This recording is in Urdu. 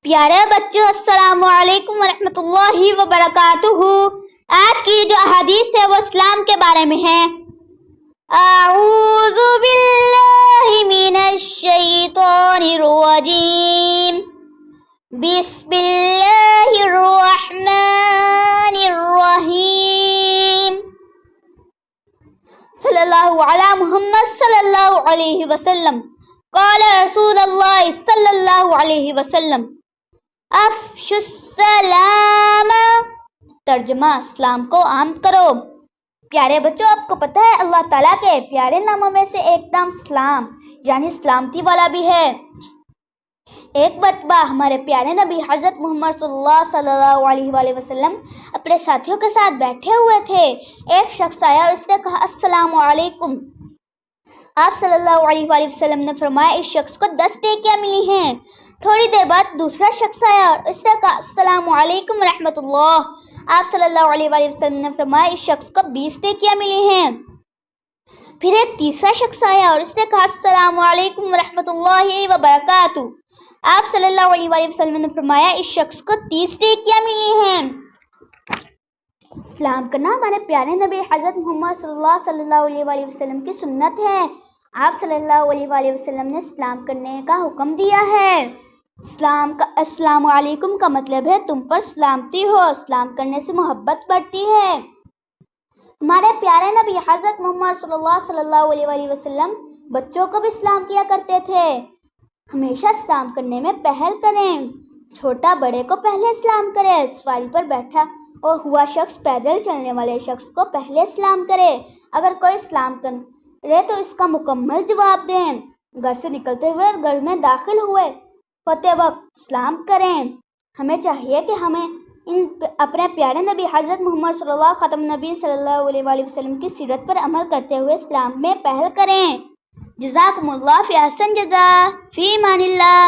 پیارے بچوں، السلام علیکم ورحمۃ اللہ وبرکاتہ۔ آج کی جو احادیث ہے وہ اسلام کے بارے میں ہے۔ اعوذ باللہ من الشیطان الرجیم، بسم اللہ الرحمن الرحیم، صلی اللہ علی محمد صلی اللہ علیہ وسلم۔ قال رسول اللہ صلی اللہ علیہ وسلم، افشوا السلام، ترجمہ اسلام کو عام کرو۔ پیارے بچوں، آپ کو پتہ ہے اللہ تعالیٰ کے پیارے ناموں میں سے ایک نام سلام یعنی سلامتی والا بھی ہے۔ ایک مرتبہ ہمارے پیارے نبی حضرت محمد صلی اللہ علیہ وآلہ وسلم اپنے ساتھیوں کے ساتھ بیٹھے ہوئے تھے۔ ایک شخص آیا اور اس نے کہا السلام علیکم۔ آپ صلی اللہ علیہ وآلہ وسلم نے فرمایا اس شخص کو 10 نیکیاں ملی ہیں۔ تھوڑی دیر بعد دوسرا شخص آیا اور اس نے کہا السلام علیکم ورحمۃ اللہ۔ آپ صلی اللہ علیہ وآلہ وسلم نے فرمایا اس شخص کو 20 نیکیاں ملی ہیں۔ پھر ایک تیسرا شخص آیا اور اس نے کہا السلام علیکم ورحمۃ اللہ وبرکاتہ۔ آپ صلی اللہ علیہ وآلہ وسلم نے فرمایا اس شخص کو 30 نیکیاں ملی ہیں۔ سلام کرنا ہمارے پیارے نبی حضرت محمد صلی اللہ علیہ وآلہ وسلم کی سنت ہے۔ آپ صلی اللہ علیہ وآلہ وسلم نے سلام کرنے کا حکم دیا ہے۔ السلام علیکم کا مطلب ہے تم پر سلامتی ہو۔ سلام کرنے سے محبت بڑھتی ہے۔ ہمارے پیارے نبی حضرت محمد صلی اللہ علیہ وآلہ وسلم بچوں کو بھی سلام کیا کرتے تھے۔ ہمیشہ سلام کرنے میں پہل کریں۔ چھوٹا بڑے کو پہلے سلام کرے۔ سواری پر بیٹھا ہوا شخص پیدل چلنے والے شخص کو پہلے سلام کرے۔ اگر کوئی سلام کرے تو اس کا مکمل جواب دیں۔ گھر سے نکلتے ہوئے اور گھر میں داخل ہوتے وقت سلام کریں۔ ہمیں چاہیے کہ ہمیں اپنے پیارے نبی حضرت محمد خاتم نبی صلی اللہ علیہ وآلہ وسلم کی سیرت پر عمل کرتے ہوئے اسلام میں پہل کریں۔ جزاکم اللہ فی احسن جزا، فی امان اللہ۔